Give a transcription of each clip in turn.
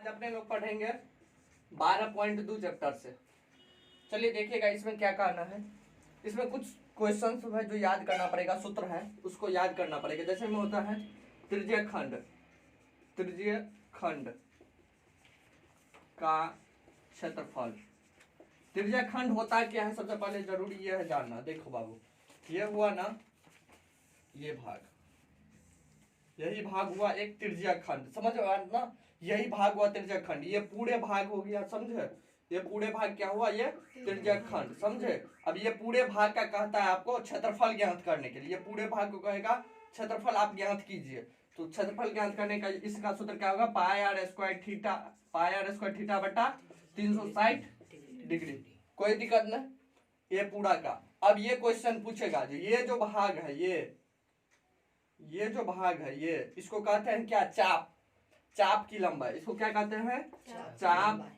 अपने लोग पढ़ेंगे 12.2 चैप्टर से। चलिए देखिएगा इसमें क्या करना है। इसमें कुछ क्वेश्चंस है जो याद करना पड़ेगा, सूत्र है उसको याद करना पड़ेगा। जैसे में होता है त्रिज्यीय खंड का क्षेत्रफल। त्रिज्यीय खंड होता क्या है, सबसे पहले जरूरी यह है जानना। देखो बाबू, ये हुआ ना, ये भाग, यही भाग हुआ एक त्रिज्यीय खंड, समझ ना, यही भाग हुआ त्रिज्यीय खंड। ये पूरे भाग हो गया, समझे, ये पूरे भाग क्या हुआ, ये त्रिज्यीय खंड, समझे। अब ये पूरे भाग का कहता है आपको क्षेत्रफल ज्ञात करने के लिए, ये पूरे भाग को कहेगा क्षेत्रफल आप ज्ञात कीजिए। तो क्षेत्रफल ज्ञात करने का इसका सूत्र क्या होगा, पाई आर स्क्वायर थीटा बटा 360 डिग्री। कोई दिक्कत नहीं, ये पूरा का। अब ये क्वेश्चन पूछेगा जो ये जो भाग है, ये जो भाग है, ये इसको कहते हैं क्या, चाप की लंबाई। इसको क्या कहते हैं, चाप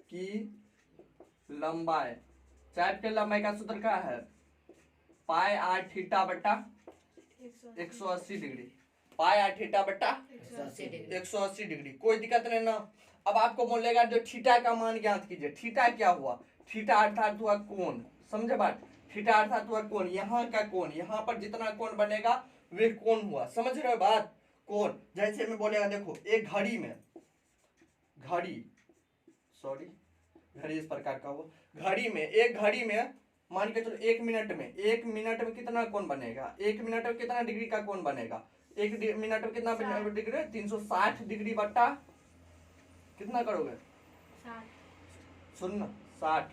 की लंबाई। चाप की लंबाई का सूत्र क्या है, पाई आर थीटा बटा 180 डिग्री। पाई आर थीटा बटा 180 डिग्री। कोई दिक्कत नहीं ना। अब आपको बोलेगा जो थीटा का मान ज्ञात कीजिए। थीटा क्या हुआ, थीटा अर्थात हुआ कोण, समझे बात। थीटा अर्थात हुआ कोण, यहाँ का कोण, यहाँ पर जितना कोण बनेगा वे कोण हुआ, समझ रहे हो बात। कोण जैसे में बोलेगा, देखो एक घड़ी इस प्रकार का हुआ। एक घड़ी में मान के चलो एक मिनट में कितना कोण बनेगा, एक मिनट में कितना डिग्री का कोण बनेगा, एक मिनट में कितना डिग्री, 360 डिग्री बट्टा कितना करोगे, सुन 60।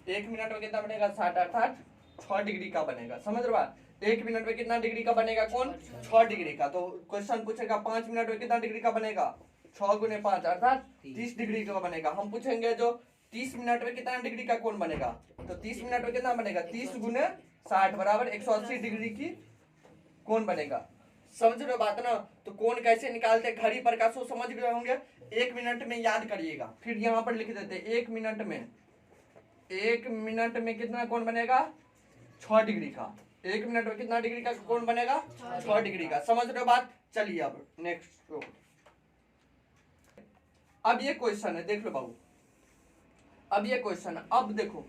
एक मिनट में कितना बनेगा, 60 अर्थात 6 डिग्री का बनेगा, समझ रहे बात। एक मिनट में कितना डिग्री का बनेगा, कौन, 6 डिग्री का। तो क्वेश्चन पूछेगा 5 मिनट में कितना डिग्री का बनेगा, 6 गुने 5 अर्थात 30 डिग्री का बनेगा। हम पूछेंगे जो 30 मिनट में कितना डिग्री का कोण बनेगा, तो 30 मिनट में कितना बनेगा, 30 गुने 60 बराबर 180 डिग्री की कोण बनेगा, समझ रहे हो बात ना। तो कोण कैसे निकालते, घड़ी पर का सो समझ गए होंगे। एक मिनट में याद करिएगा, फिर यहाँ पर लिख देते एक मिनट में कितना कोण बनेगा, 6 डिग्री का। एक मिनट में कितना डिग्री का कोण बनेगा, 6 डिग्री का, समझ रहे हो बात। चलिए अब नेक्स्ट। अब ये क्वेश्चन है, देख लो बाबू, अब ये क्वेश्चन है। अब देखो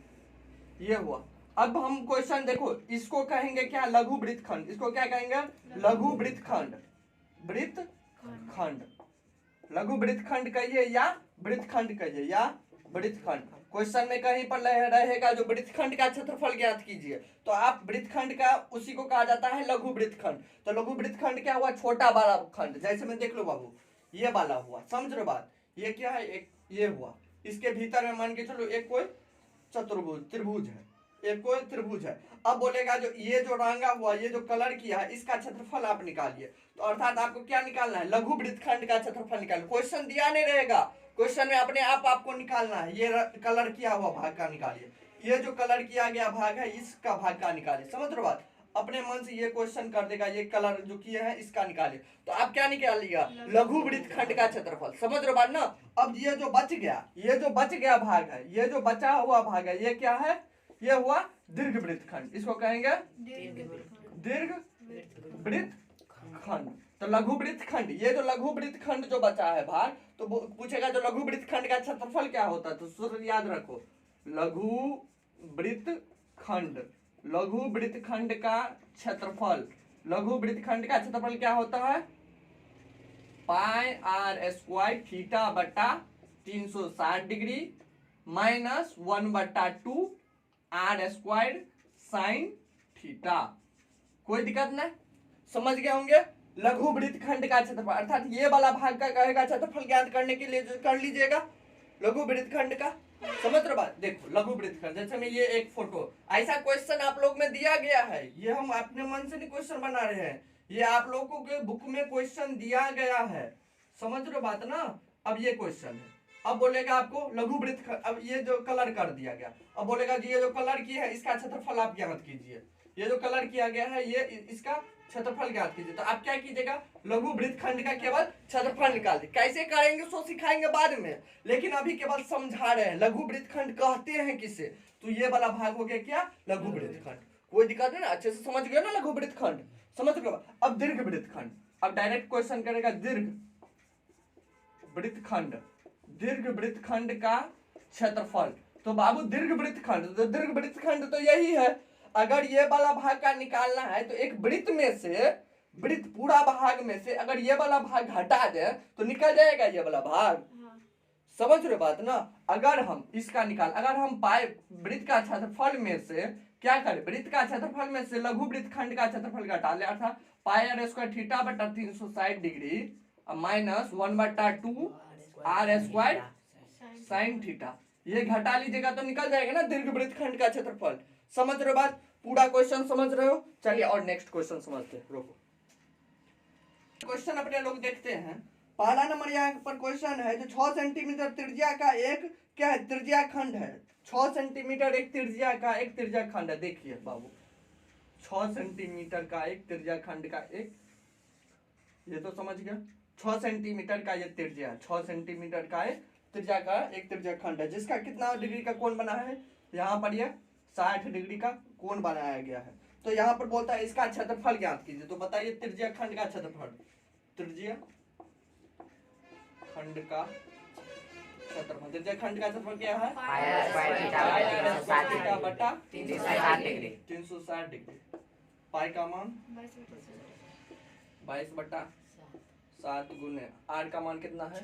ये हुआ। अब हम क्वेश्चन देखो, इसको कहेंगे क्या, लघु वृत्तखंड। इसको क्या कहेंगे, लघु वृत्तखंड। लघु वृत्तखंड कहिए या वृत्तखंड कहिए, या वृत्तखंड। क्वेश्चन में कहीं पर रहेगा जो वृत्तखंड का क्षेत्रफल ज्ञात कीजिए, तो आप वृत्तखंड का उसी को कहा जाता है लघु वृत्तखंड। तो लघु वृत्तखंड क्या हुआ, छोटा वाला खंड। जैसे में देख लो बाबू, ये वाला हुआ, समझ रहे बात। ये क्या है, एक ये हुआ, इसके भीतर में मान के चलो एक कोई त्रिभुज है, एक कोई त्रिभुज है। अब बोलेगा जो ये जो रंगा हुआ, ये जो कलर किया है, इसका क्षेत्रफल आप निकालिए। तो अर्थात आपको क्या निकालना है, लघु वृत्तखंड का क्षेत्रफल निकालिए। क्वेश्चन दिया नहीं रहेगा, क्वेश्चन में अपने आप आपको निकालना है। ये कलर किया हुआ भाग का निकालिए, ये जो कलर किया गया भाग है इसका भाग का निकालिए, समझ रहे बात। अपने मन से ये क्वेश्चन कर देगा, ये कलर जो किए हैं इसका निकालिए। तो आप क्या निकालिएगा, लघु वृत्तखंड का क्षेत्रफल, समझ रहे बात ना। अब ये जो बच गया भाग है, ये जो बचा हुआ भाग है, ये क्या है, ये हुआ दीर्घ वृत्तखंड। इसको कहेंगे दीर्घ वृत्तखंड। तो लघु वृत्तखंड, ये जो लघु वृत्तखंड जो बचा है भाग, तो पूछेगा जो लघु वृत्तखंड का क्षेत्रफल क्या होता है। तो सूत्र याद रखो, लघु वृत्तखंड का क्षेत्रफल क्या होता है, पाई आर स्क्वायर थीटा बटा 360 degree minus 1/2 r square sine theta. कोई दिक्कत नहीं, समझ गए होंगे। लघु वृत्तखंड का क्षेत्रफल अर्थात ये वाला भाग का कहेगा क्षेत्रफल ज्ञात करने के लिए कर लीजिएगा लघु वृत्तखंड का, समझ रहे बात। देखो लघु वृत्तखंड, जैसे में ये एक फोटो, ऐसा क्वेश्चन आप लोग में दिया गया है। ये हम अपने मन से नहीं क्वेश्चन बना रहे हैं, ये आप लोगों के बुक में क्वेश्चन दिया गया है, समझ रहे बात ना। अब ये क्वेश्चन है, अब बोलेगा आपको लघु वृत्तखंड, अब ये जो कलर कर दिया गया, अब बोलेगा जी ये जो कलर किया है इसका क्षेत्रफल आप ज्ञात कीजिए। ये जो कलर किया गया है ये इसका क्षेत्रफल ज्ञात कीजिए। तो आप क्या कीजिएगा, लघु वृत्तखंड का केवल क्षेत्रफल निकाल दे। कैसे करेंगे सो सिखाएंगे बाद में, लेकिन अभी केवल समझा रहे हैं लघु वृत्तखंड कहते हैं किसे। तो ये वाला भाग हो गया क्या, लघु वृत्तखंड। कोई दिक्कत नहीं ना, अच्छे से समझ गए ना लघु वृत्तखंड, समझ गए। अब दीर्घ वृत्तखंड, अब डायरेक्ट क्वेश्चन करेगा दीर्घ वृत्तखंड, दीर्घ वृत्तखंड का क्षेत्रफल। तो बाबू दीर्घ वृत्तखंड, तो दीर्घ वृत्तखंड तो यही है। अगर ये वाला भाग का निकालना है तो एक वृत्त में से, वृत्त पूरा भाग में से अगर ये वाला भाग हटा दे तो निकल जाएगा ये वाला भाग। समझ रहे बात ना। अगर हम इसका निकाल, अगर हम पाए वृत्त का क्षेत्रफल में से क्या करें, वृत्त का क्षेत्रफल में से लघु वृत्तखंड का क्षेत्रफल घटा ले, अर्थात पाई आर स्क्वायर थीटा बटा 360 degree minus 1/2 r square sine theta, ये घटा लीजिएगा तो निकल जाएगा ना दीर्घ वृत्तखंड का क्षेत्रफल। समझ रहे हो बात, पूरा क्वेश्चन समझ रहे हो। चलिए और नेक्स्ट क्वेश्चन समझते हैं, रोको। क्वेश्चन अपने लोग देखते हैं। पहला नंबर यहाँ पर क्वेश्चन है जो 6 सेंटीमीटर त्रिज्या का एक क्या है, त्रिज्या खंड है। 6 सेंटीमीटर एक त्रिज्या का एक त्रिज्या खंड है। देखिए बाबू 6 सेंटीमीटर का एक त्रिज्या खंड का एक, ये तो समझ गया। 6 सेंटीमीटर का ये त्रिज्या, 6 सेंटीमीटर का एक त्रिज्या का एक त्रिज्या खंड है जिसका कितना डिग्री का कोण बना है, यहाँ पर ये 60 डिग्री का कोण बनाया गया है। तो यहाँ पर बोलता है इसका क्षेत्रफल ज्ञात कीजिए। तो बताइए त्रिज्या खंड का क्षेत्रफल, त्रिज्या खंड का क्षेत्रफल, त्रिज्या खंड का क्षेत्रफल क्या है, बटा 360 डिग्री। पाई का मान 22/7 गुने आर का मान कितना है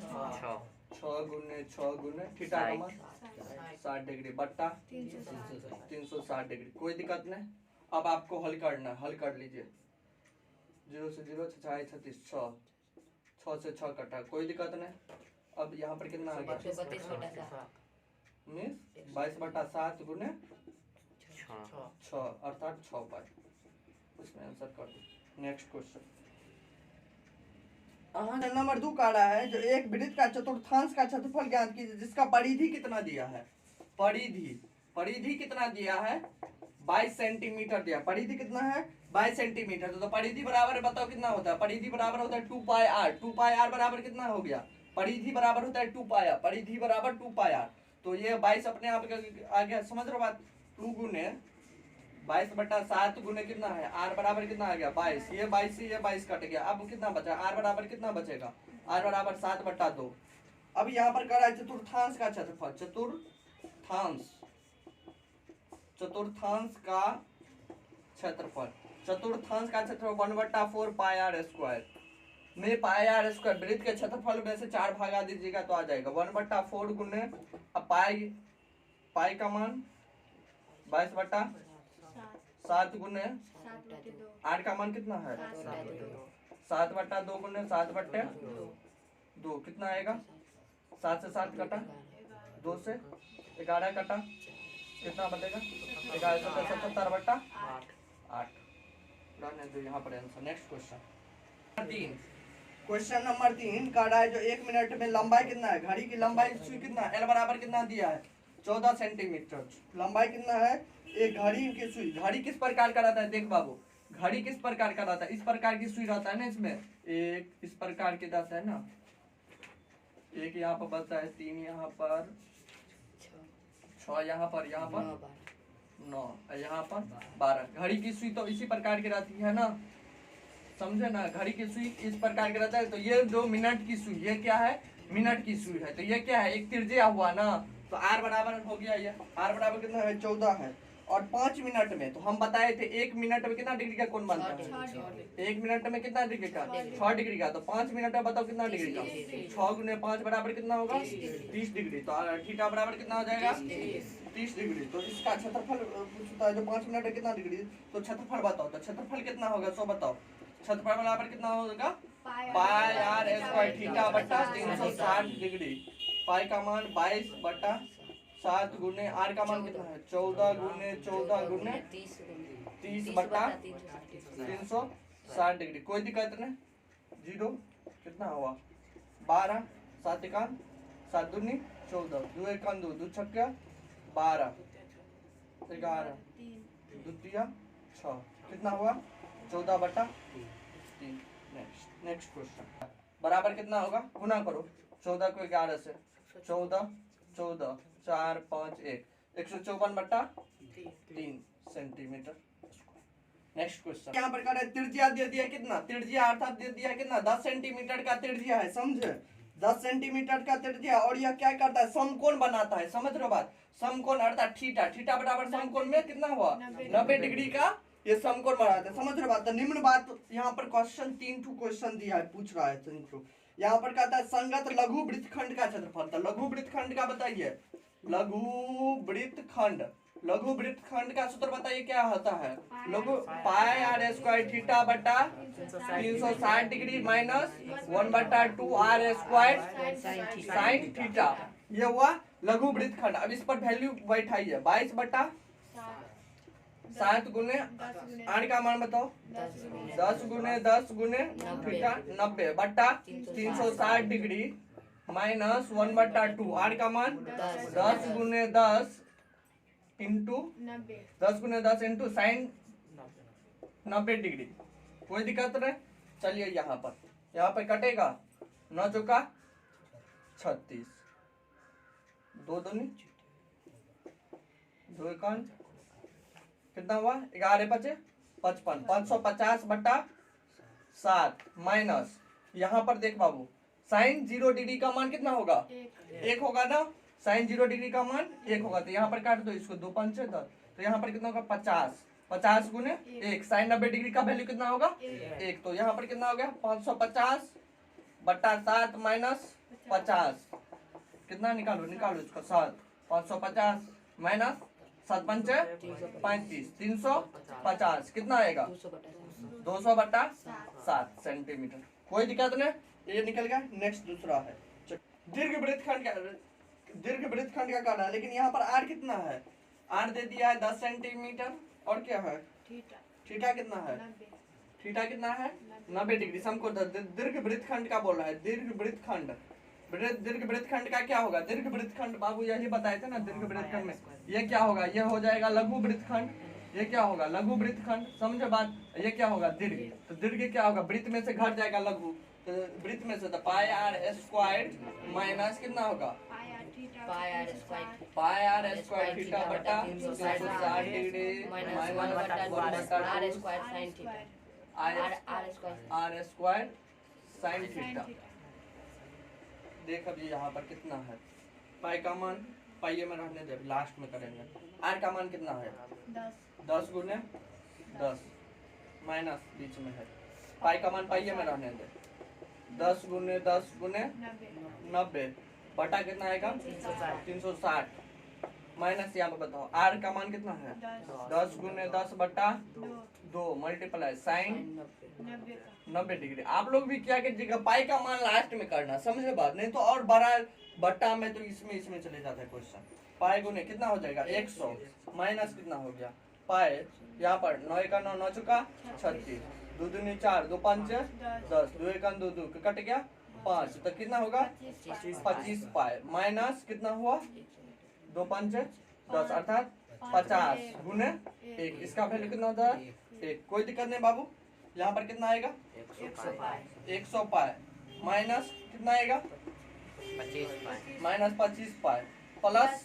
6 गुने 6 गुने थीटा का मान 60 डिग्री बट्टा 360 डिग्री। कोई दिक्कत नहीं। अब आपको हल करना है, हल कर लीजिए। 0 से 0 6 36 6 6 से 6 कटा, कोई दिक्कत नहीं। अब यहाँ पर कितना आ गया 22/7 गुने 6 अर्थात 6 पाई, उसमें आंसर कर दो। नेक्स्ट क्वेश्चन नंबर 2 का रहा है जो एक वृत्त का चतुर्थांश का क्षेत्रफल ज्ञात कीजिए जिसका परिधि कितना दिया है। परिधि कितना दिया है 22 सेंटीमीटर दिया। परिधि कितना है 22 सेंटीमीटर। तो परिधि बराबर बताओ कितना होता है, परिधि बराबर होता है 2 पाई आर। 2 पाई आर बराबर कितना हो गया, परिधि बराबर होता है 2 पाई आर, परिधि बराबर 2 पाई आर। तो ये 22 अपने आप आ गया। समझ रहे बात, 2 गुने 22/7 गुने कितना है आर बराबर कितना आ गया 22, ये 22 से ये 22 कट गया। अब कितना बचा, आर बराबर कितना बचेगा, आर बराबर 7/2। अब यहाँ पर कर रहा है चतुर्थांश का क्षेत्रफल, चतुर्थांश का क्षेत्रफल, चतुर्थांश का क्षेत्रफल 1/4 पाई आर स्क्वायर में पाई आर स्क्वायर वृत्त के क्षेत्रफल में से 4 भागा दीजिएगा तो आ जाएगा 1/4 गुने अब पाई का मान 22/7 गुने आर का मान कितना है 7/2 गुने 7/2 कितना आएगा 7 से 7 कटा, 2 से 11 कटा, कितना बचेगा 11 से 77/8। रहने दो यहाँ पर आंसर। नेक्स्ट क्वेश्चन नंबर 3 का रहा है जो 1 मिनट में लंबाई कितना है, घड़ी की लंबाई सुई कितना, एल बराबर कितना दिया है 14 सेंटीमीटर। लंबाई कितना है एक घड़ी की सुई। घड़ी किस प्रकार का रहता है, देख बाबू घड़ी किस प्रकार का रहता है, इस प्रकार की सुई रहता है ना, इसमें एक इस प्रकार के रहता है ना, एक यहाँ पर बचता है 3 यहाँ पर 6 यहाँ पर 9 यहाँ पर 12। घड़ी की सुई तो इसी प्रकार की रहती है ना, समझे ना। घड़ी की सुई इस प्रकार का रहता है। तो ये जो मिनट की सुई, ये क्या है मिनट की सुई है। तो ये क्या है एक त्रिज्या हुआ ना, तो आर बराबर हो गया, ये आर बराबर कितना है 14 है। और 5 मिनट में तो हम बताए थे 1 मिनट में कितना डिग्री का कोण बनता है, 1 मिनट में कितना डिग्री का 6 डिग्री का। तो 5 मिनट में बताओ कितना डिग्री का 6 गुने 5 बराबर कितना होगा 30 डिग्री। तो थीटा बराबर कितना हो जाएगा 30 डिग्री। तो इसका क्षेत्रफल पूछता है जो 5 मिनट में कितना डिग्री, तो क्षेत्रफल बताओ। तो क्षेत्रफल कितना होगा 100 बताओ, क्षेत्रफल बराबर कितना होगा पाई आर स्क्वायर थीटा बटा 360 डिग्री। पाई का मान 22/7 गुने आर का मान कितना है 14 गुने 30 बटा 360 डिग्री। कोई दिक्कत नहीं, 0 कितना हुआ 12 7 एकान 7 दूनी 14 2 एकान 2 2 छक्का 12 11 2 तिया 6 कितना हुआ 14/3। नेक्स्ट क्वेश्चन बराबर कितना होगा, गुना करो 14 को 11 से 14 4 5 1 154/3 सेंटीमीटर। नेक्स्ट क्वेश्चन यहाँ पर कर त्रिज्या दे दिया कितना, त्रिज्या अर्थात दे दिया कितना 10 सेंटीमीटर का त्रिज्या है। समझे 10 सेंटीमीटर का त्रिज्या, और यह क्या करता है, समकोण बनाता है। समझ रहे हो बात, समकोण अर्थात थीटा, थीटा बराबर समकोण में कितना हुआ 90 डिग्री का ये समकोण बनाता है। समझ रहे हो बात। तो निम्न बात यहाँ पर क्वेश्चन 3 क्वेश्चन दिया है, पूछ रहा है यहाँ पर कहता है संगत लघु वृत्तखंड का क्षेत्रफल। तो लघु वृत्तखंड का बताइए, लघु वृत्तखंड, लघु वृत्तखंड का सूत्र बताइए क्या होता है, लघु पाई आर स्क्वायर थीटा बटा 360 degree minus 1/2 r square sine theta. ये हुआ लघु वृत्तखंड। अब इस पर वैल्यू बैठाइए, 22/7 गुने 8 का मान बताओ, 10 गुने 10 गुने थीटा 90 बट्टा 360 डिग्री माइनस 1/2 8 का मान 10 गुने 10 इंटू 10 गुने 10 इंटू साइन 90 डिग्री। कोई दिक्कत नहीं। चलिए यहाँ पर कटेगा 9 चौका 36, 2 दूनी 2 एकान कितना हुआ 11 बचे 55, 550 बट्टा 7 माइनस यहाँ पर देख बाबू साइन 0 डिग्री का मान कितना होगा 1 होगा ना, साइन 0 डिग्री का मान 1 होगा। तो यहाँ पर काट दो इसको, 2 5 10, तो यहाँ पर कितना होगा 50, 50 गुने 1, साइन 90 डिग्री का वैल्यू कितना होगा 1। तो यहाँ पर कितना हो गया 550 बट्टा 7 माइनस 50, कितना निकालो इसको 7, 550 माइनस 7 पंचे 35, 350 कितना आएगा 200 बट्टा 7 सेंटीमीटर। कोई दिक्कत नहीं, ये निकल गया। नेक्स्ट दूसरा है दीर्घ वृत्तखंड का कहना है, लेकिन यहाँ पर आर कितना है, आर दे दिया है 10 सेंटीमीटर, और क्या है थीटा कितना है, थीटा कितना है 90 डिग्री। समकोण दीर्घ वृत्तखंड का बोल रहा है, दीर्घ वृत्तखंड का क्या होगा, दीर्घ वृत्तखंड बाबू यही बताए थे ना, दीर्घ वृत्तखंड में ये क्या होगा, ये हो जाएगा लघु वृत्तखंड, ये क्या होगा लघु वृत्तखंड। समझे बात, ये क्या होगा दीर्घ, तो दीर्घ क्या होगा वृत्त में से घट जाएगा लघु, तो वृत्त में से तो पाई आर स्क्वायर माइनस कितना होगा पाई आर स्क्वायर थीटा बटा 360 degree minus r square sine theta. देख अब ये यहाँ पर कितना है, पाई का मान पाइये में रहने दे, लास्ट में करेंगे। आर का मान कितना है 10 गुने 10 माइनस बीच में है, पाई का मान पाइये में रहने दे, 10 गुने 10 गुने 90 बटा कितना आएगा 360 माइनस यहाँ पर बताओ आर का मान कितना है 10 गुने 10 बटा 2 मल्टीप्लाई साइन 90 डिग्री। आप लोग भी क्या कीजिएगा, पाई का मान लास्ट में करना, समझे बात, नहीं तो और बड़ा बट्टा में तो इसमें चले जाता है क्वेश्चन। पाई गुने कितना हो जाएगा 100 माइनस कितना हो गया पाई, यहाँ पर 9 का 9 9 चुका 36, 2 दूनी 4 2 5 10, 2 1 2 2 कट गया 5, तो कितना होगा 25 पाई माइनस कितना हुआ 2 5 10 अर्थात 50 गुने 1, इसका वैल्यू कितना होता है 1। कोई दिक्कत नहीं बाबू, यहाँ पर कितना आएगा 100 पाई माइनस कितना आएगा माइनस 25 पाई प्लस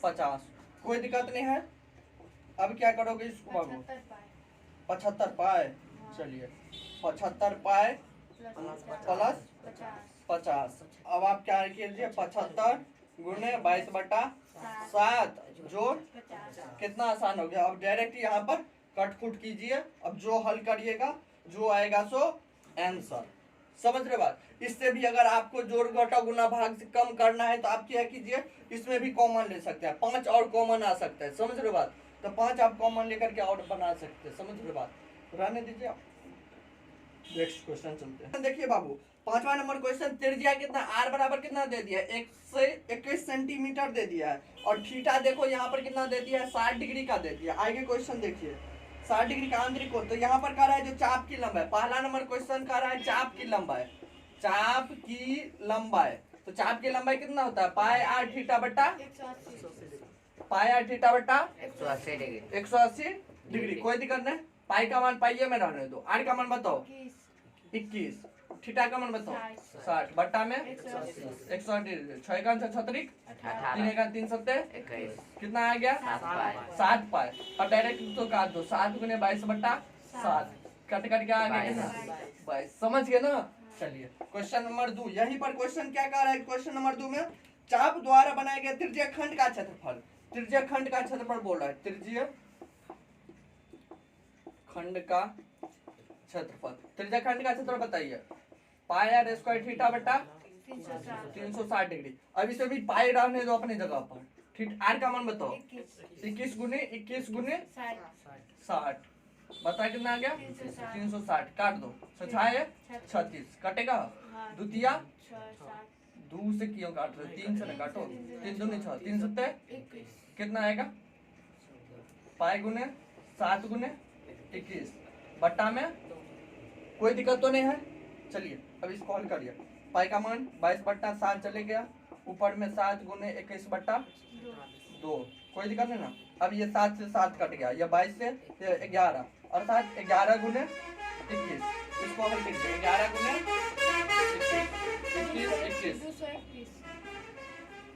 50। कोई दिक्कत नहीं है। अब क्या करोगे इसको बाबू 75 पाई, चलिए 75 पाई प्लस 50। अब आप क्या कीजिए 75 गुने 22 बटा 7 जोड़ कितना आसान हो गया। अब डायरेक्ट यहाँ पर कट कुट कीजिए, अब जो हल करिएगा जो आएगा सो आंसर। समझ रहे बात। इससे भी अगर आपको जोड़ घटा गुना भाग से कम करना है तो आप क्या कीजिए, इसमें भी कॉमन ले सकते हैं, 5 और कॉमन आ सकता है। समझ रहे बात, तो 5 आप कॉमन लेकर के और बना सकते हैं। समझ रहे बात, रहने दीजिए आप। नेक्स्ट क्वेश्चन चलते हैं। देखिए बाबू 5वां नंबर क्वेश्चन, त्रिज्या कितना आर बराबर कितना दे दिया 121 सेंटीमीटर दे दिया है, और थीटा देखो यहाँ पर कितना दे दिया है 60 डिग्री का दे दिया। आगे क्वेश्चन देखिए 60 डिग्री का आंतरिक कोण, तो यहाँ पर कह रहा है जो चाप की लंबाई, पहला नंबर क्वेश्चन कह रहा है चाप की लंबाई, चाप की लंबाई, तो चाप की लंबाई कितना होता है पाई आर थीटा बटा पाई आर थीटा बटा 180 डिग्री। कोई दिक्कत नहीं, पाई का मान पाइये में रहने दो, आर का मान बताओ 21, थीटा का मान बताओ 60 बट्टा में 180, 6 का 36, 3 का 3 7 कितना आ गया 7 पाई। और डायरेक्ट तो काट दो, 7 गुने 22 बट्टा 7 कट कट के आ गया 22। समझ गए ना, चलिए क्वेश्चन नंबर 2, यहीं पर क्वेश्चन क्या कह रहा है क्वेश्चन नंबर 2 में, चाप द्वारा बनाए गए त्रिज्यीय खंड का क्षेत्रफल, त्रिज्यीय खंड का क्षेत्रफल बोल रहा है, त्रिज्यीय खंड का क्षेत्रफल, त्रिज्यीय खंड का क्षेत्रफल बताइए, पाई आर स्क्वायर थीटा बटा 360 डिग्री। अब इसे भी पाई रहने दो अपनी जगह पर, ठीक। आर का मान बताओ, 21 गुने 60, बता कितना आ गया 360, काट दो, सचाए 36 कटेगा, द्वितीय 2 से क्यों काट रहे, 3 से ना काटो, 3 दूनी 6, 3 सत्ते कितना आएगा, पाई गुने 7 गुने 21 बट्टा में, कोई दिक्कत तो नहीं है। चलिए अब इसको हल करिए, पाई का मान 22 बट्टा 7 चले गया, ऊपर में 7 गुने 21 बट्टा 2, कोई दिक्कत नहीं ना। अब ये 7 से 7 कट गया, ये 22 से 11, अर्थात 11 गुने 21, इसको हल कीजिए, 11 गुने 21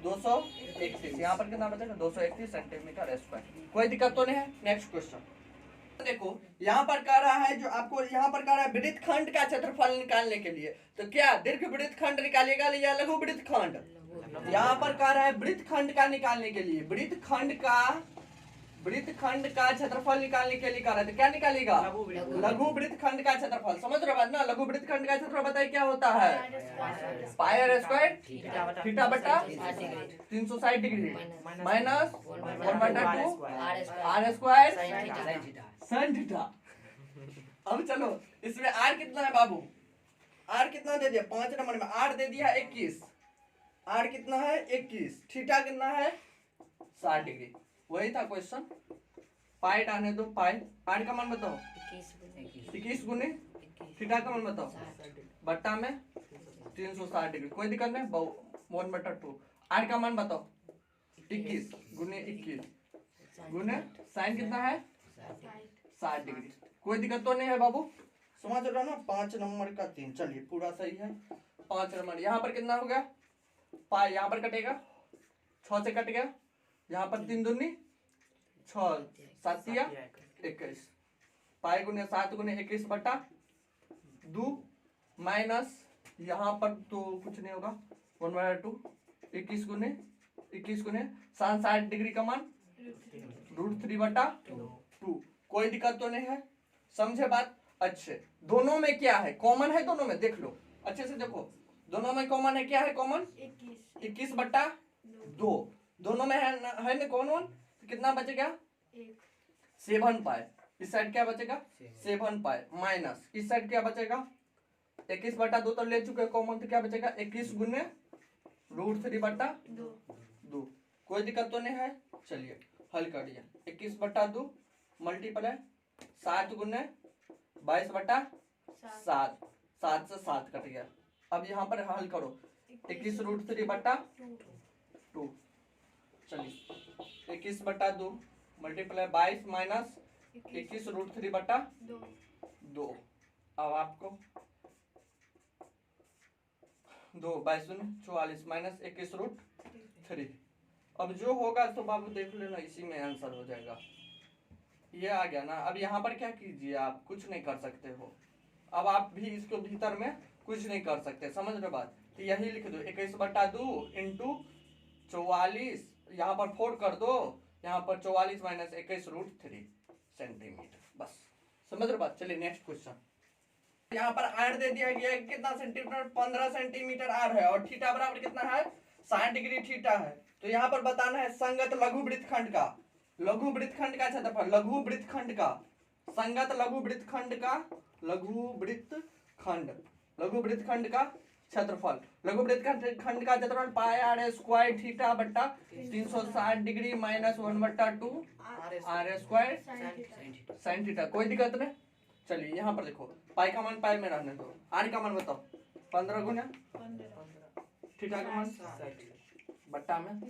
231, यहाँ पर कितना बचेगा 231 सेंटीमीटर स्क्वायर, कोई दिक्कत तो नहीं है। नेक्स्ट क्वेश्चन देखो, यहाँ पर कह रहा है, जो आपको यहाँ पर कह रहा है वृत्त खंड का क्षेत्रफल निकालने के लिए, तो क्या दीर्घ वृत्त खंड निकालेगा या लघु वृत्त खंड, यहाँ पर कह रहा है वृत्त खंड का निकालने के लिए, वृत्त खंड का क्षेत्रफल निकालने के लिए कह रहा है, तो क्या निकालेगा लघु वृत्त खंड का क्षेत्रफल, समझ रहे बात ना। लघु वृत्त खंड का क्षेत्रफल बताइए क्या होता है, पाई आर स्क्वायर थीटा बटा 360 degree minus 1/2 r square sine theta. अब चलो इसमें आर कितना है बाबू, आर कितना दे दिया 5 नंबर में, आर दे दिया 21, आर कितना है 21, थीटा कितना है 60 डिग्री, वही था क्वेश्चन। पाई डालने दो, पाई आर का मान बताओ 21 गुने थीटा का मान बताओ बट्टा में 360 डिग्री, कोई दिक्कत नहीं, 1/2 आर का मान बताओ 21 गुने 21 गुने साइन कितना है 60 डिग्री, कोई दिक्कत तो नहीं है बाबू, समझ रहे हो ना। 5 नंबर का 3, चलिए पूरा सही है। 5 नंबर यहाँ पर कितना हो गया, पाई यहाँ पर कटेगा 6 से कट गया, यहाँ पर 3 दूनी 6 7 21, पाई गुने 7 गुने 21 बटा 2 माइनस यहाँ पर तो कुछ नहीं होगा 1/2, 21 गुने 60 डिग्री का मान √3/2, कोई दिक्कत तो नहीं है, समझे बात अच्छे। दोनों में क्या है कॉमन है, दोनों में देख लो अच्छे से, देखो दोनों में कॉमन है, क्या है कॉमन 21/2, दोनों में है ना कॉमन, तो कितना बचेगा 7 पाई, इस साइड क्या बचेगा 7 पाई माइनस इस साइड क्या बचेगा 21/2 तो ले चुके कॉमन, तो क्या बचेगा 21 गुने √3/2, कोई दिक्कत तो नहीं है। चलिए हल करिए, 21/2 मल्टीप्लाई 7 गुने 22/7, 7 से 7 कट गया। अब यहाँ पर हल करो 21 √3/2, चलिए 21/2 मल्टीप्लाई 22 माइनस 21 √3/2, अब आपको 2 22 44 माइनस 21 √3, अब जो होगा तो बाबू देख लेना, इसी में आंसर हो जाएगा, ये आ गया ना। अब यहाँ पर क्या कीजिए, आप कुछ नहीं कर सकते हो, अब आप भी इसको भीतर में कुछ नहीं कर सकते, समझ रहे बात, तो यही लिख दो 21/2 इंटू 44, यहाँ पर 4 कर दो, यहाँ पर 44 माइनस 21 √3 सेंटीमीटर, बस समझ रहे बात। चलिए नेक्स्ट क्वेश्चन, यहाँ पर आर दे दिया गया है कितना सेंटीमीटर 15 सेंटीमीटर आर है, और थीटा बराबर कितना है 60 डिग्री थीटा है, तो यहाँ पर बताना है संगत लघु वृत्तखंड का, लघु वृत्तखंड का क्षेत्रफल, लघु वृत्तखंड का संगत लघु वृत्तखंड का लघु वृत्तखंड का क्षेत्रफल, लघु वृत्तखंड का क्षेत्रफल पाई आर स्क्वायर थीटा बट्टा 360 degree minus 1/2 r square sine theta, कोई दिक्कत नहीं। चलिए यहाँ पर देखो, पाई का मान पाई में रहने दो, आर का मान बताओ 15 गुना थीटा का मान बट्टा में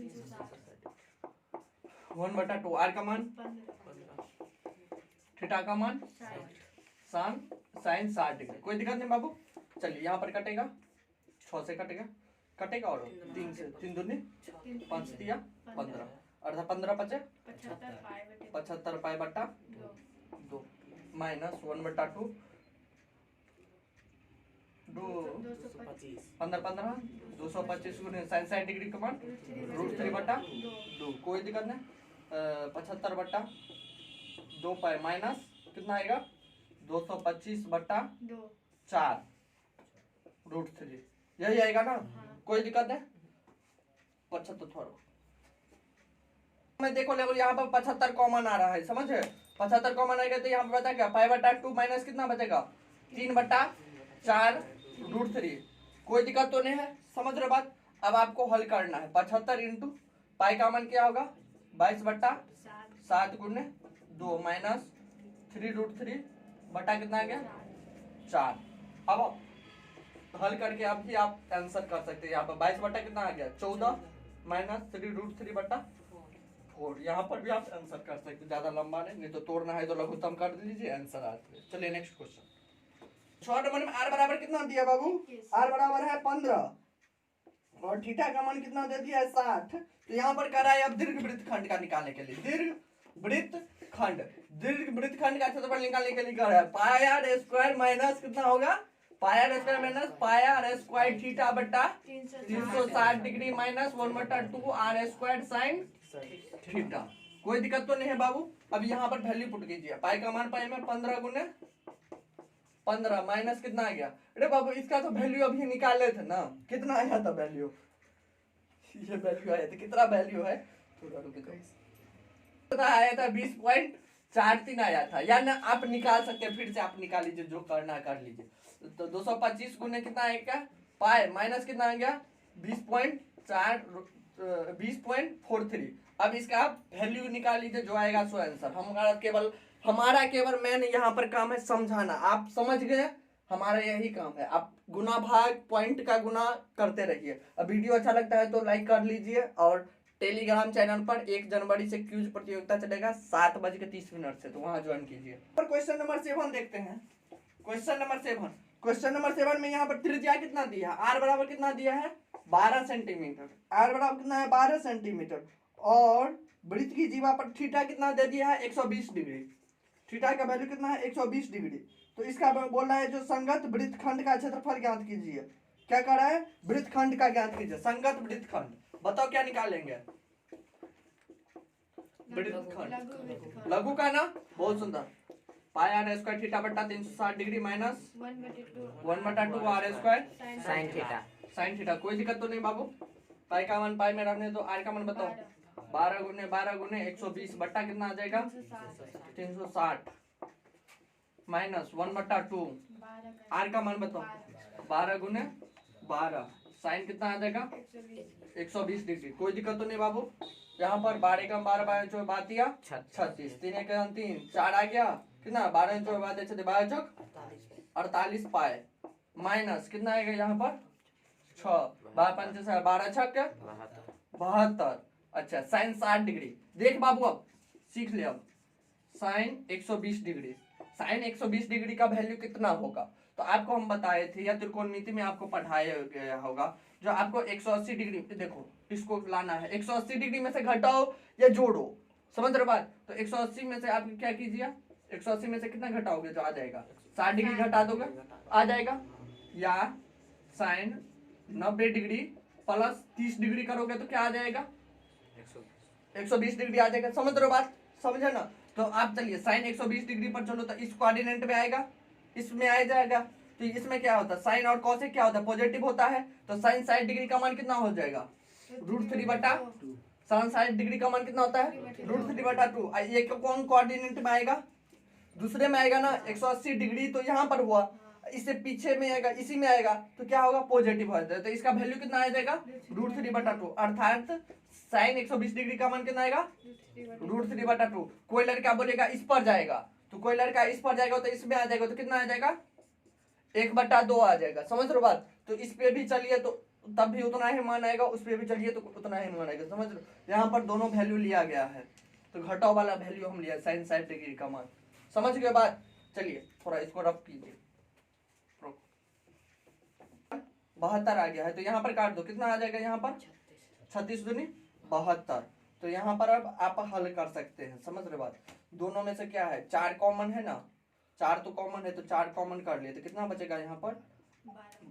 1/2, आर का मान थीटा का मान साइन 60 डिग्री, कोई दिक्कत नहीं बाबू। चलिए यहाँ पर कटेगा 6 से कटेगा और 3 से 3 दूनी 5 दिया 15, अर्धा 15 बचे 75 पाई बट्टा 2 माइनस 1/2 दो 225 पंद्रह पंद्रह 225 गुने साइन 60 डिग्री का मान √3 बटा 2, कोई दिक्कत नहीं। 75 बटा 2 पाई माइनस कितना आएगा 225 बटा 4 √3, यही आएगा ना, कोई दिक्कत है। 75 थोड़ा मैं देखो लेवल यहाँ पर 75 कॉमन आ रहा है, समझे 75 कॉमन आएगा तो यहाँ पर बचा क्या पाई बटा 2 माइनस कितना बचेगा 3 बटा 4 √3, कोई दिक्कत तो नहीं है, समझ रहे बात। अब आपको हल करना है 75 इंटू पाई का मान क्या होगा 22 बटा 7 गुने 2 माइनस 3√3 बटा कितना आ गया 4। अब हल करके आप भी आप आंसर कर सकते हैं। यहाँ पर 22 बटा कितना आ गया 14 माइनस 3√3 बटा 4, यहाँ पर भी आप आंसर कर सकते हैं, ज्यादा लंबा नहीं तो तोड़ना है तो लघुत्तम कर दीजिए आंसर आते हैं। चलिए नेक्स्ट क्वेश्चन। छोटे नंबर में आर बराबर कितना दिया बाबू, आर बराबर है 15 और थीटा का मान कितना दे दिया है 60। तो यहाँ पर करा है अब दीर्घ वृत्तखंड का निकालने के लिए, दीर्घ वृत्तखंड का क्षेत्रफल निकालने के लिए कर रहा है पाई आर स्क्वायर माइनस कितना होगा pi r square minus pi r square theta बटा 360 degree minus 1/2 r square sine theta, कोई दिक्कत तो नहीं है बाबू। अब यहाँ पर वैल्यू पुट कीजिए, पाई का मान पाई में 15 गुने 15 माइनस कितना आ गया, अरे बाबू इसका तो वैल्यू अभी निकाले थे ना, कितना आया था वैल्यू, ये वैल्यू आया था, कितना वैल्यू है थोड़ा रुक जाओ, आया था 20.43 आया था, या ना आप निकाल सकते हैं, फिर से आप निकाल लीजिए, जो करना कर लीजिए। तो 225 गुने कितना आएगा पाई माइनस कितना आ गया 20.43। अब इसका आप वैल्यू निकाल लीजिए, जो आएगा सो आंसर। हमारा केवल मैंने यहाँ पर काम है समझाना, आप समझ गए, हमारा यही काम है। आप गुना भाग पॉइंट का गुना करते रहिए। अब वीडियो अच्छा लगता है तो लाइक कर लीजिए, और टेलीग्राम चैनल पर 1 जनवरी से क्यूज प्रतियोगिता चलेगा 7:30 से, तो वहां ज्वाइन कीजिए। और क्वेश्चन नंबर 7 देखते हैं। क्वेश्चन नंबर 7 में यहाँ पर त्रिज्या कितना दिया है, आर बराबर कितना दिया है 12 सेंटीमीटर, आर बराबर कितना है 12 सेंटीमीटर, और वृत्त की जीवा पर थीटा कितना दे दिया है 120 डिग्री, थीटा का वैल्यू कितना है 120 डिग्री। तो इसका बोल रहा है जो संगत वृत्तखंड का क्षेत्रफल ज्ञात कीजिए। क्या कर रहा है वृत्तखंड का ज्ञात कीजिए, संगत वृत्तखंड, बताओ क्या निकालेंगे वृत्तखंड लघु का ना, बहुत सुंदर, पाई आर स्क्वायर थीटा बटा 360 degree minus 1/2 r square sine theta, कोई दिक्कत तो नहीं बाबू। पाई का मान पाई में रखने तो आर का मान बताओ 12 गुने 120 बट्टा कितना आ जाएगा 360 माइनस 1/2, आर का मान बताओ 12 गुने 12 साइन कितना आ जाएगा 120 डिग्री, कोई दिक्कत तो नहीं बाबू। यहाँ पर 12 का 12 जो बात दिया 36, 3 का 3 4 आ गया कितना 12 जो बात 12 48 पाए माइनस कितना आएगा यहाँ पर 6 12 छक 72। अच्छा साइन 60 डिग्री, देख बाबू अब सीख ले, अब साइन 120 डिग्री, साइन 120 डिग्री का वैल्यू कितना होगा, तो आपको हम बताए थे या त्रिकोणमिति में आपको पढ़ाया गया होगा, जो आपको 180 डिग्री, देखो इसको लाना है 180 डिग्री में से घटाओ या जोड़ो, समझ रहे बात। तो 180 में से आप क्या कीजिए 180 में से कितना घटाओगे जो आ जाएगा 60 डिग्री घटा दोगे आ जाएगा, या साइन 90 डिग्री प्लस 30 डिग्री करोगे तो क्या आ जाएगा 120 डिग्री आ जाएगा, समझ रहे बात, समझे ना। तो आप चलिए साइन 120 डिग्री पर चलो, तो इस कोऑर्डिनेट में आएगा, इसमें आ जाएगा, तो इसमें क्या होता है साइन और कॉसेक क्या होता है पॉजिटिव होता है, तो साइन 60 डिग्री का मान कितना हो जाएगा √3 बटा, साइन 60 डिग्री का मान कितना होता है √3 बटा 2। ये कौन कोऑर्डिनेट में आएगा दूसरे में आएगा ना 180 डिग्री, तो यहाँ पर हुआ, इससे पीछे में आएगा इसी में आएगा, तो क्या होगा पॉजिटिव हो जाएगा, तो इसका वैल्यू कितना आ जाएगा √3 बटा 2, अर्थात साइन 120 डिग्री का मान कितना आएगा √3 बटा 2। कोई लड़का बोलेगा इस पर जाएगा, तो कोई लड़का इस पर जाएगा तो इसमें आ जाएगा, तो कितना आ जाएगा 1/2 आ जाएगा, समझ रहे बात। तो इस पे भी चलिए तो तब भी उतना ही मान आएगा, उस पे भी चलिए तो उतना ही मान आएगा, समझ रहे। यहाँ पर दोनों वैल्यू लिया गया है, तो घटाव वाला वैल्यू हम लिया साइन 60 डिग्री का मान, समझ गए बात। चलिए थोड़ा इसको रफ कीजिए, 72 आ गया है, तो यहाँ पर काट दो, कितना आ जाएगा यहाँ पर 36 दूनी 72। तो यहाँ पर अब आप हल कर सकते हैं, समझ रहे बात। दोनों में से क्या है 4 कॉमन है ना, 4 तो कॉमन है, तो 4 कॉमन कर लिए तो कितना बचेगा यहाँ पर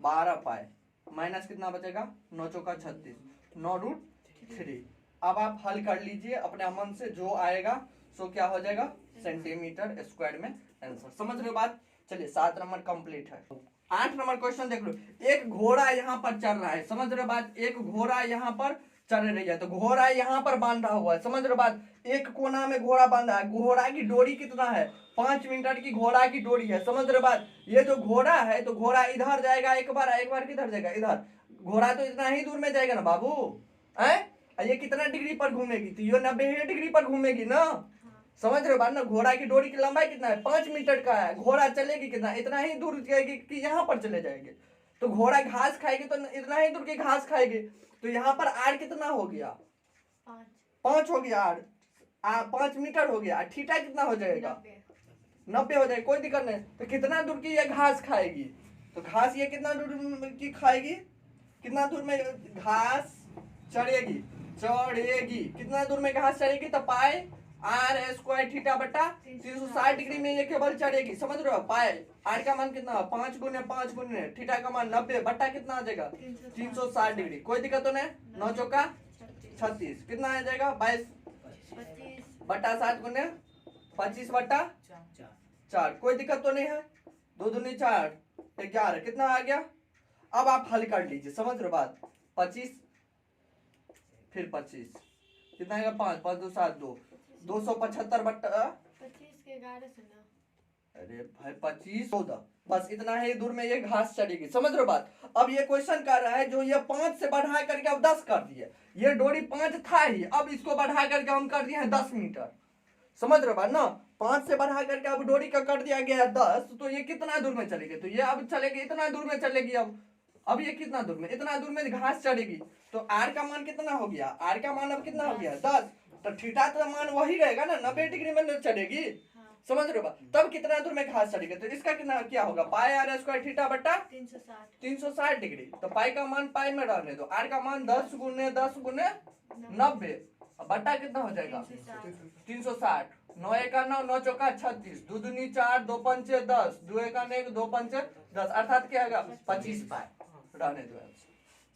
12 पाई माइनस कितना बचेगा 9 चौका 36 9√3। अब आप हल कर लीजिए अपने मन से, जो आएगा सो क्या हो जाएगा सेंटीमीटर स्क्वायर में आंसर। समझ रहे हो बात। चलिए 7 नंबर कंप्लीट है। 8 नंबर क्वेश्चन देख लो। एक घोड़ा यहाँ पर चल रहा है, समझ रहे हो बात। एक घोड़ा यहाँ पर चल रही है, तो घोड़ा यहाँ पर बांधा हुआ है, समझ रहे हो बात। एक कोना में घोड़ा बांधा है, घोड़ा की डोरी कितना है 5 मीटर की घोड़ा की डोरी है, समझ रहे हो बात। ये जो घोड़ा है तो घोड़ा इधर जाएगा एक बार किधर जाएगा इधर, घोड़ा तो इतना ही दूर में जाएगा ना बाबू है। ये कितना डिग्री पर घूमेगी, तो ये 90 डिग्री पर घूमेगी ना, समझ रहे हो बात ना। घोड़ा की डोरी की लंबाई कितना है 5 मीटर का है, घोड़ा चलेगी कितना इतना ही दूर जाएगी कि यहाँ पर चले जाएंगे। तो घोड़ा घास खाएगी तो इतना ही दूर की घास खाएगी, तो यहाँ पर आर कितना हो गया 5 हो गया, आर 5 मीटर हो गया। थीटा कितना हो जाएगा 90 हो जाएगा, कोई दिक्कत नहीं। तो कितना दूर की ये घास खाएगी, तो घास ये कितना दूर की खाएगी, कितना दूर में घास चढ़ेगी कितना दूर में घास चढ़ेगी, तो पाई आर स्क्वायर थीटा बटा 360 डिग्री में ये केवल चढ़ेगी, समझ रहे हो। पाई आर का मान कितना 5 गुने 5 गुने थीटा का मान 90 बटा कितना आ जाएगा 360 डिग्री, कोई दिक्कत तो नहीं। 9 चौका 36 कितना आ जाएगा 22 बटा 7 गुने 25 बटा 4, कोई दिक्कत तो नहीं है। 2 दूनी 4 11 कितना आ गया। अब आप हल कर लीजिए, समझ रहे हो बात। 25 फिर 25 कितना आएगा 5 5 2 7 2 275 बटा 25 के 11 से ना, अरे भाई 25 14 बस इतना ही दूर में ये घास चढ़ेगी, समझ रहे हो बात। अब ये क्वेश्चन कर रहा है जो ये 5 से बढ़ा करके अब 10 कर दिए, ये डोरी 5 था ही, अब इसको बढ़ा करके हम कर दिए हैं 10 मीटर, समझ रहे हो बात ना। 5 से बढ़ा करके अब डोरी का कर दिया गया है 10, तो ये कितना दूर में चलेगी, तो ये अब चलेगी इतना दूर में चलेगी। अब ये कितना दूर में, इतना दूर में घास चढ़ेगी, तो आर का मान कितना हो गया, आर का मान अब कितना हो गया 10, तो थीटा तो मान वही रहेगा ना 90 डिग्री में चढ़ेगी, समझ रहे हो। तब कितना दूर में घास चढ़ेगी, तो इसका कितना क्या होगा पाई आर स्क्वायर थीटा बटा 360 डिग्री। तो पाई का मान पाई में रहने दो, आर का मान 10 गुने 90 बटा कितना हो जाएगा 360। 9 एका 9 9 चौका 36 2 दूनी 4 2 पंचे 10 2 एका 1 2 पंचे 10 अर्थात क्या होगा 25 पाई रहने दो,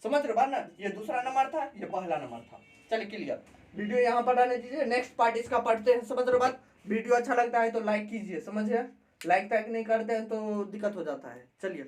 समझ रहे हो बात ना। ये दूसरा नंबर था, ये पहला नंबर था। चलिए क्लियर, वीडियो यहाँ पर रहने दीजिए, नेक्स्ट पार्ट इसका पढ़ते हैं, समझ रहे हो बात। वीडियो अच्छा लगता है तो लाइक कीजिए, समझिए। लाइक नहीं करते हैं तो दिक्कत हो जाता है। चलिए।